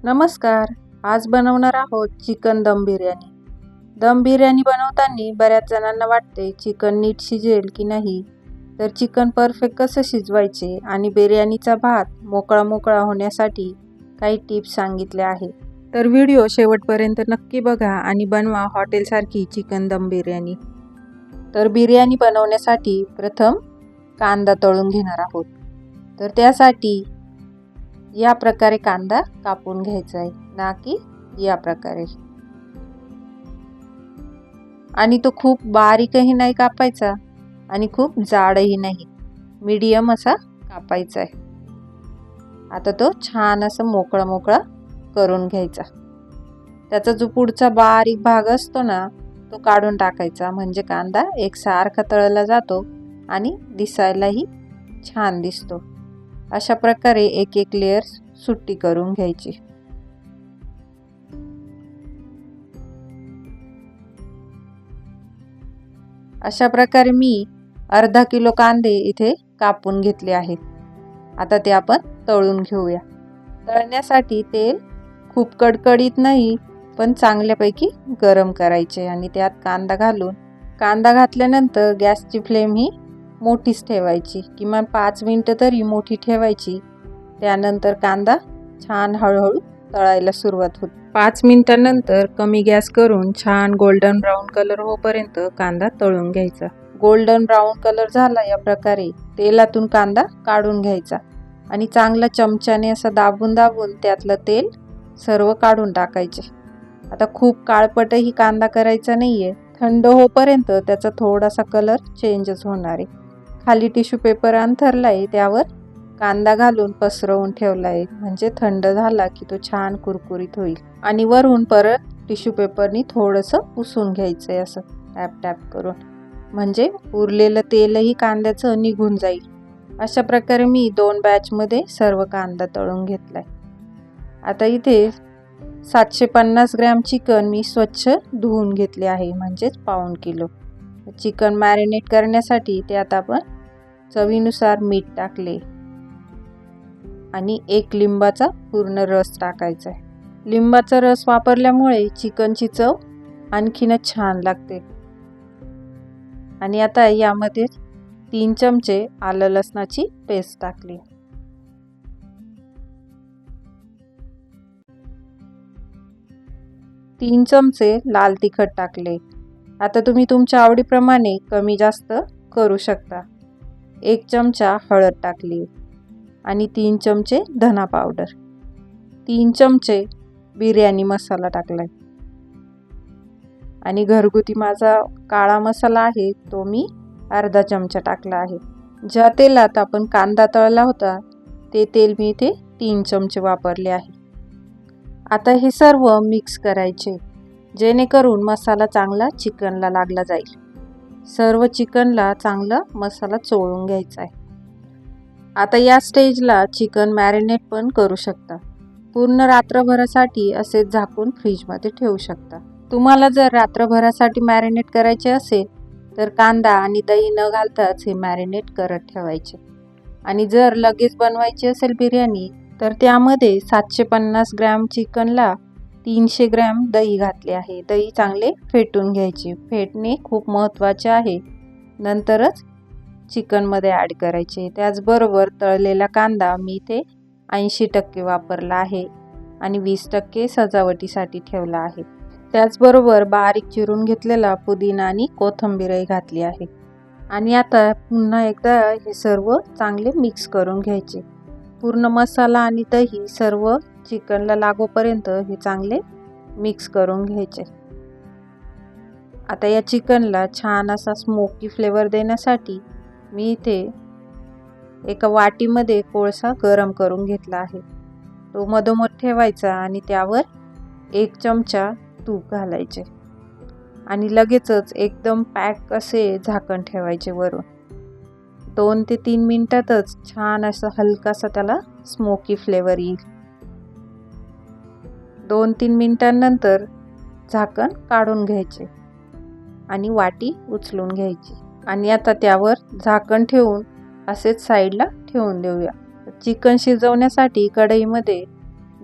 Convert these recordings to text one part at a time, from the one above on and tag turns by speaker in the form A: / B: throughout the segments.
A: नमस्कार. आज बनवणार आहोत चिकन दम बिर्याणी. दम बिर्याणी बनवताना बऱ्याच जणांना वाटते चिकन नीट शिजेल की नाही, तर चिकन परफेक्ट कसं शिजवायचे आणि बिर्याणीचा भात मोकळा मोकळा होण्यासाठी काही टिप्स सांगितले आहे. तर व्हिडिओ शेवटपर्यंत नक्की बघा आणि बनवा हॉटेलसारखी चिकन दम बिर्याणी. तर बिर्याणी बनवण्यासाठी प्रथम कांदा तळून घेणार आहोत. तर त्यासाठी या प्रकारे कांदा कापून घ्यायचा आहे, ना की या प्रकारे. आणि तो खूप बारीकही नाही कापायचा आणि खूप जाडही नाही, मीडियम असा कापायचा आहे. आता तो छान असा मोकळा मोकळा करून घ्यायचा. त्याचा जो पुढचा बारीक भाग असतो ना, तो काढून टाकायचा, म्हणजे कांदा एकसारखा तळला जातो आणि दिसायलाही छान दिसतो. अशा प्रकारे एक एक लेयर सुट्टी करून घ्यायची. अशा प्रकारे मी अर्धा किलो कांदे इथे कापून घेतले आहेत. आता ते आपण तळून घेऊया. तळण्यासाठी तेल खूप कडकडीत नाही, पण चांगल्यापैकी गरम करायचे आणि त्यात कांदा घातल्यानंतर गॅसची फ्लेम ही मोठीच ठेवायची, किमान 5 मिनिटं तरी मोठी ठेवायची. त्यानंतर कांदा छान हळूहळू तळायला सुरुवात होते. 5 मिनिटांनंतर कमी गॅस करून छान गोल्डन ब्राऊन कलर होईपर्यंत कांदा तळून घ्यायचा. गोल्डन ब्राऊन कलर झाला या प्रकारे तेलातून कांदा काढून घ्यायचा आणि चांगला चमच्याने असं दाबून दाबून त्यातलं तेल सर्व काढून टाकायचे. आता खूप काळपटही कांदा करायचा नाहीये. थंड होईपर्यंत त्याचा थोडासा कलर चेंजच होणार आहे. खाली टिश्यू पेपर अंथरलाय, त्यावर कांदा घालून पसरवून ठेवलाय, म्हणजे थंड झाला की तो छान कुरकुरीत होईल. आणि वरून परत टिश्यू पेपरनी थोडंसं पुसून घ्यायचंय, असं टॅप टॅप करून, म्हणजे उरलेलं तेलही कांद्याचं निघून जाईल. अशा प्रकारे मी 2 बॅचमध्ये सर्व कांदा तळून घेतलाय. आता इथे 750 ग्रॅम चिकन मी स्वच्छ धुवून घेतले आहे, म्हणजेच पाऊण किलो. चिकन मॅरिनेट करण्यासाठी त्यात आपण चवीनुसार मीठ टाकले आणि 1 लिंबाचा पूर्ण रस टाकायचा आहे. लिंबाचा रस वापरल्यामुळे चिकनची चव आणखीनच छान लागते. आणि आता यामध्ये 3 चमचे आलं लसणाची पेस्ट टाकली. तीन चमचे लाल तिखट टाकले. आता तुम्ही तुमच्या आवडीप्रमाणे कमी जास्त करू शकता. 1 चमचा हळद टाकली आणि 3 चमचे धना पावडर, 3 चमचे बिर्याणी मसाला टाकलाय आणि घरगुती माझा काळा मसाला आहे, तो मी अर्धा चमचा टाकला आहे. ज्या तेलात आपण कांदा तळला होता ते तेल मी इथे 3 चमचे वापरले आहे. आता हे सर्व मिक्स करायचे, जेणेकरून मसाला चांगला चिकनला लागला जाईल. सर्व चिकनला चांगला मसाला चोळून घ्यायचा आहे. आता या स्टेजला चिकन मॅरिनेट पण करू शकता. पूर्ण रात्रभरासाठी असे झाकून फ्रीजमध्ये ठेवू शकता. तुम्हाला जर रात्रभरासाठी मॅरिनेट करायचे असेल तर कांदा आणि दही न घालताच हे मॅरिनेट करत ठेवायचे. आणि जर लगेच बनवायची असेल बिर्याणी तर त्यामध्ये 750 ग्रॅम चिकनला 300 ग्रॅम दही घातले आहे. दही चांगले फेटून घ्यायचे. फेटणे खूप महत्त्वाचे आहे. नंतरच चिकनमध्ये ॲड करायचे. त्याचबरोबर तळलेला कांदा मी इथे 80% वापरला आहे आणि 20% सजावटीसाठी ठेवला आहे. त्याचबरोबर बारीक चिरून घेतलेला पुदिना आणि कोथिंबीरही घातली आहे. आणि आता पुन्हा एकदा हे सर्व चांगले मिक्स करून घ्यायचे. पूर्ण मसाला आणि दही सर्व चिकनला लागोपर्यंत हे चांगले मिक्स करून घ्यायचे. आता या चिकनला छान असा स्मोकी फ्लेवर देण्यासाठी मी इथे एका वाटीमध्ये कोळसा गरम करून घेतला आहे. तो मधोमध ठेवायचा आणि त्यावर 1 चमचा तूप घालायचे आणि लगेचच एकदम पॅक असे झाकण ठेवायचे वरून. 2 ते 3 मिनिटातच छान असं हलकासा त्याला स्मोकी फ्लेवर येईल. 2-3 मिनिटांनंतर झाकण काढून घ्यायचे आणि वाटी उचलून घ्यायची आणि आता त्यावर झाकण ठेवून असेच साईडला ठेवून देऊया. चिकन शिजवण्यासाठी कढईमध्ये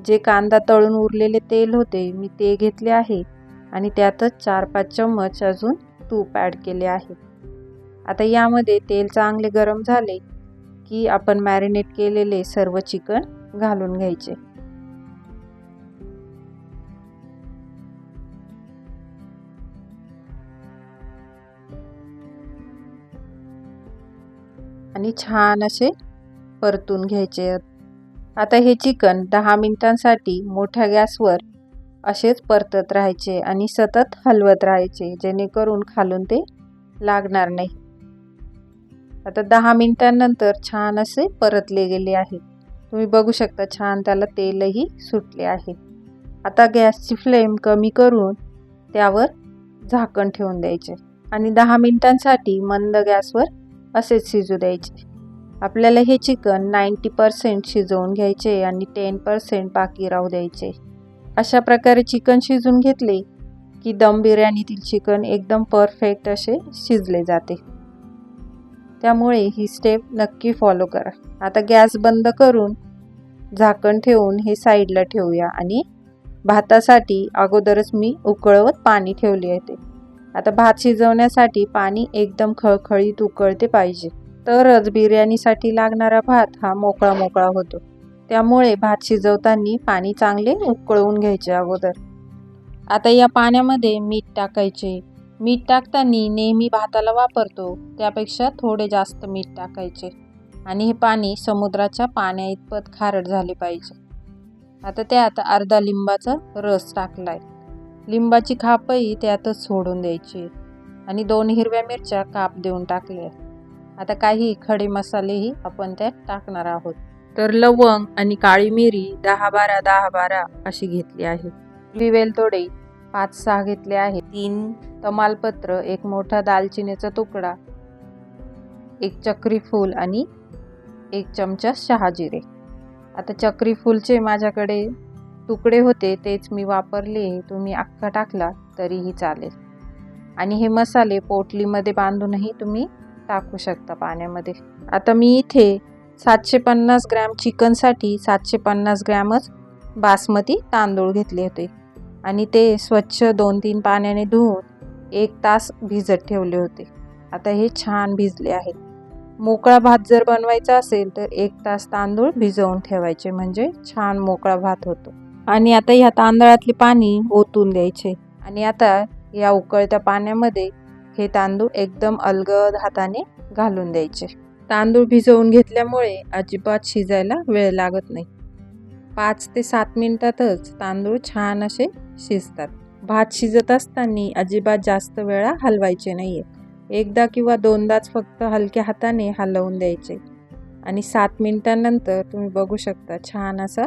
A: जे कांदा तळून उरलेले तेल होते मी ते घेतले आहे आणि त्यातच 4-5 चम्मच अजून तूप ॲड केले आहे. आता यामध्ये तेल चांगले गरम झाले की आपण मॅरिनेट केलेले सर्व चिकन घालून घ्यायचे. आणि छान असे परतून घ्यायचे. आता हे चिकन 10 मिनिटांसाठी मोठ्या गॅसवर असेच परतत राहायचे आणि सतत हलवत राहायचे, जेणेकरून खालून ते लागणार नाही. आता 10 मिनिटांनंतर छान असे परतले गेले आहे. तुम्ही बघू शकता छान त्याला तेलही सुटले आहे. आता गॅसची फ्लेम कमी करून त्यावर झाकण ठेवून द्यायचे आणि 10 मिनिटांसाठी मंद गॅसवर असेच शिजू द्यायचे. आपल्याला हे चिकन 90% शिजवून घ्यायचे आणि 10% बाकी राहू द्यायचे. अशा प्रकारे चिकन शिजून घेतले की दम बिर्याणीतील चिकन एकदम परफेक्ट असे शिजले जाते. त्यामुळे ही स्टेप नक्की फॉलो करा. आता गॅस बंद करून झाकण ठेवून हे साईडला ठेवूया आणि भातासाठी अगोदरच मी उकळवत पाणी ठेवले आहे. आता भात शिजवण्यासाठी पाणी एकदम खळखळीत उकळते पाहिजे, तरच बिर्याणीसाठी लागणारा भात हा मोकळा मोकळा होतो. त्यामुळे भात शिजवताना पाणी चांगले उकळवून घ्यायचे अगोदर. आता या पाण्यामध्ये मीठ टाकायचे. मीठ टाकताना नेहमी भाताला वापरतो त्यापेक्षा थोडे जास्त मीठ टाकायचे आणि हे पाणी समुद्राच्या पाण्या इतपत खारट झाले पाहिजे. आता त्यात अर्धा लिंबाचा रस टाकलाय. लिंबाची खापही त्यातच सोडून द्यायची आणि 2 हिरव्या मिरच्या काप देऊन टाकल्या. आता काही खडे मसालेही आपण त्यात टाकणार आहोत. तर लवंग आणि काळी मिरी 10-12 अशी घेतली आहे. वेलदोडे 5-6 घेतले आहे. 3 तमालपत्र, 1 मोठा दालचिनीचा तुकडा, 1 चक्री फूल आणि 1 चमचा शहाजिरे. आता चक्री फूलचे माझ्याकडे तुकडे होते तेच मी वापरले. तुम्ही अख्खा टाकला तरीही चालेल. आणि हे मसाले पोटलीमध्ये बांधूनही तुम्ही टाकू शकता पाण्यामध्ये. आता मी इथे 750 ग्रॅम चिकनसाठी 750 ग्रॅमच बासमती तांदूळ घेतले होते आणि ते स्वच्छ 2-3 पाण्याने धुवून 1 तास भिजत ठेवले होते. आता हे छान भिजले आहेत. मोकळा भात जर बनवायचा असेल तर 1 तास तांदूळ भिजवून ठेवायचे, म्हणजे छान मोकळा भात होतो. आणि आता ह्या तांदळातले पाणी ओतून द्यायचे आणि आता या उकळत्या पाण्यामध्ये हे तांदूळ एकदम अलगद हाताने घालून द्यायचे. तांदूळ भिजवून घेतल्यामुळे अजिबात शिजायला वेळ लागत नाही. 5 ते 7 मिनिटातच तांदूळ छान असे शिजतात. भात शिजत असताना अजिबात जास्त वेळा हलवायचे नाहीये. एकदा किंवा 2दाच फक्त हलक्या हाताने हलवून द्यायचे आणि 7 मिनिटांनंतर तुम्ही बघू शकता छान असा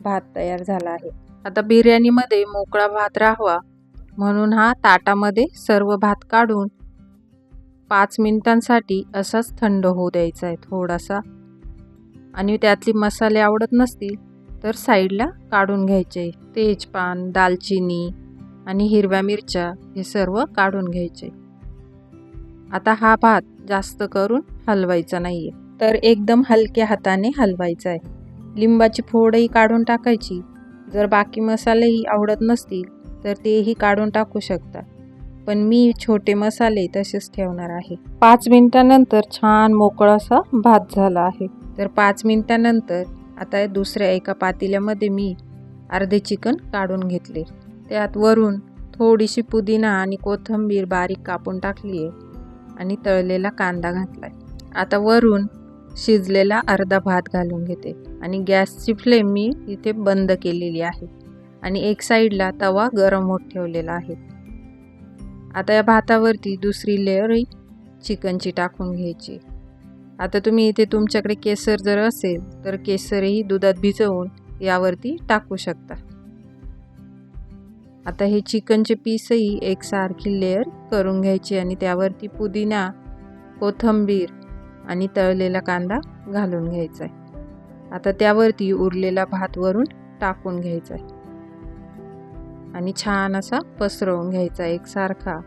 A: भात तयार झाला आहे. आता बिर्याणीमध्ये मोकळा भात राहावा म्हणून हा ताटामध्ये सर्व भात काढून 5 मिनिटांसाठी असाच थंड होऊ द्यायचा आहे थोडासा. आणि त्यातले मसाले आवडत नसतील तर साईडला काढून घ्यायचे. तेजपान, दालचिनी आणि हिरव्या मिरच्या हे सर्व काढून घ्यायचे. आता हा भात जास्त करून हलवायचा नाहीये, तर एकदम हलक्या हाताने हलवायचा आहे. लिंबाची फोडही काढून टाकायची. जर बाकी मसालेही आवडत नसतील तर तेही काढून टाकू शकता, पण मी छोटे मसाले तसेच ठेवणार आहे. 5 मिनिटांनंतर छान मोकळा असा भात झाला आहे. तर 5 मिनिटांनंतर आता दुसऱ्या एका पातेल्यामध्ये मी अर्धे चिकन काढून घेतले. त्यात वरून थोडीशी पुदिना आणि कोथिंबीर बारीक कापून टाकली आहे आणि तळलेला कांदा घातलाय. आता वरून शिजलेला अर्धा भात घालून घेते आणि गॅसची फ्लेम मी इथे बंद केलेली आहे आणि एक साईडला तवा गरम होत ठेवलेला आहे. आता या भातावरती दुसरी लेअरही चिकनची टाकून घ्यायची. आता तुम्ही इथे तुमच्याकडे केसर जर असेल तर केसरही दुधात भिजवून यावरती टाकू शकता. आता हे चिकनचे पीसही एकसारखी लेअर करून घ्यायची आणि त्यावरती पुदिना, कोथिंबीर आणि तळलेला कांदा घालून घ्यायचा आहे. आता त्यावरती उरलेला भात वरून टाकून घ्यायचा आहे आणि छान असा पसरवून घ्यायचा एकसारखा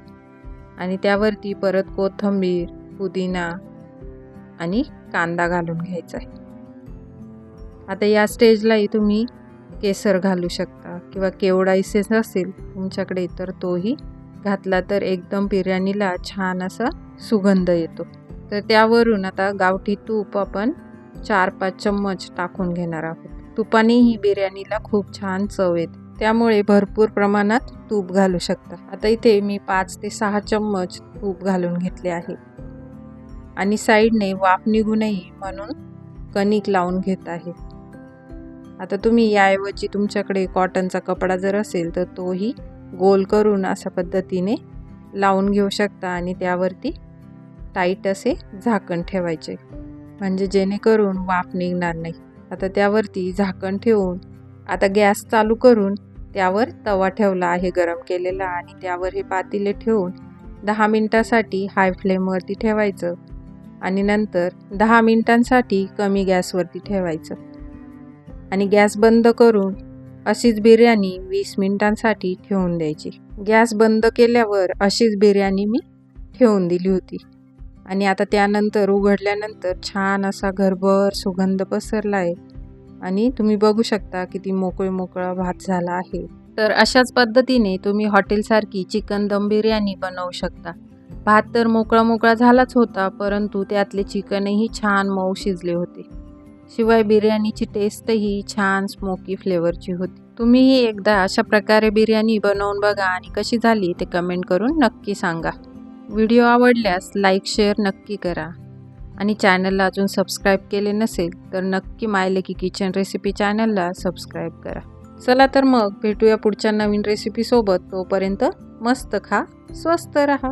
A: आणि त्यावरती परत कोथिंबीर, पुदिना आणि कांदा घालून घ्यायचा आहे. आता या स्टेजलाही तुम्ही केसर घालू शकता किंवा केवडा इसेन्स असेल तुमच्याकडे तर तोही घातला तर एकदम बिर्याणीला छान असा सुगंध येतो. तर त्यावरून आता गावठी तूप आपण 4-5 चम्मच टाकून घेणार आहोत. तुपाने ही बिर्याणीला खूप छान चव येते, त्यामुळे भरपूर प्रमाणात तूप घालू शकता. आता इथे मी 5 ते 6 चम्मच तूप घालून घेतले आहे आणि साईडने वाफ निघू नये म्हणून कणिक लावून घेत आहे. आता तुम्ही याऐवजी तुमच्याकडे कॉटनचा कपडा जर असेल तर तोही गोल करून अशा पद्धतीने लावून घेऊ शकता आणि त्यावरती टाईट असे झाकण ठेवायचे, म्हणजे जेणेकरून वाफ निघणार नाही. आता त्यावरती झाकण ठेवून आता गॅस चालू करून त्यावर तवा ठेवला आहे गरम केलेला आणि त्यावर हे पातेले ठेवून 10 मिनिटांसाठी हाय फ्लेमवरती ठेवायचं आणि नंतर 10 मिनिटांसाठी कमी गॅसवरती ठेवायचं आणि गॅस बंद करून अशीच बिर्याणी 20 मिनिटांसाठी ठेवून द्यायची. गॅस बंद केल्यावर अशीच बिर्याणी मी ठेवून दिली होती आणि आता त्यानंतर उघडल्यानंतर छान असा घरभर सुगंध पसरला आहे आणि तुम्ही बघू शकता किती मोकळा भात झाला आहे. तर अशाच पद्धतीने तुम्ही हॉटेलसारखी चिकन दम बिर्याणी बनवू शकता. भात तर मोकळा झालाच होता, परंतु त्यातले चिकनही छान मऊ शिजले होते. शिवाय बिर्याणीची टेस्टही छान स्मोकी फ्लेवरची होती. तुम्हीही एकदा अशा प्रकारे बिर्याणी बनवून बघा आणि कशी झाली ते कमेंट करून नक्की सांगा. व्हिडिओ आवडल्यास लाईक शेअर नक्की करा आणि चॅनलला अजून सबस्क्राईब केले नसेल तर नक्की माय लकी किचन रेसिपी चॅनलला सबस्क्राईब करा. चला तर मग भेटूया पुढच्या नवीन रेसिपीसोबत. तोपर्यंत मस्त खा, स्वस्त रहा.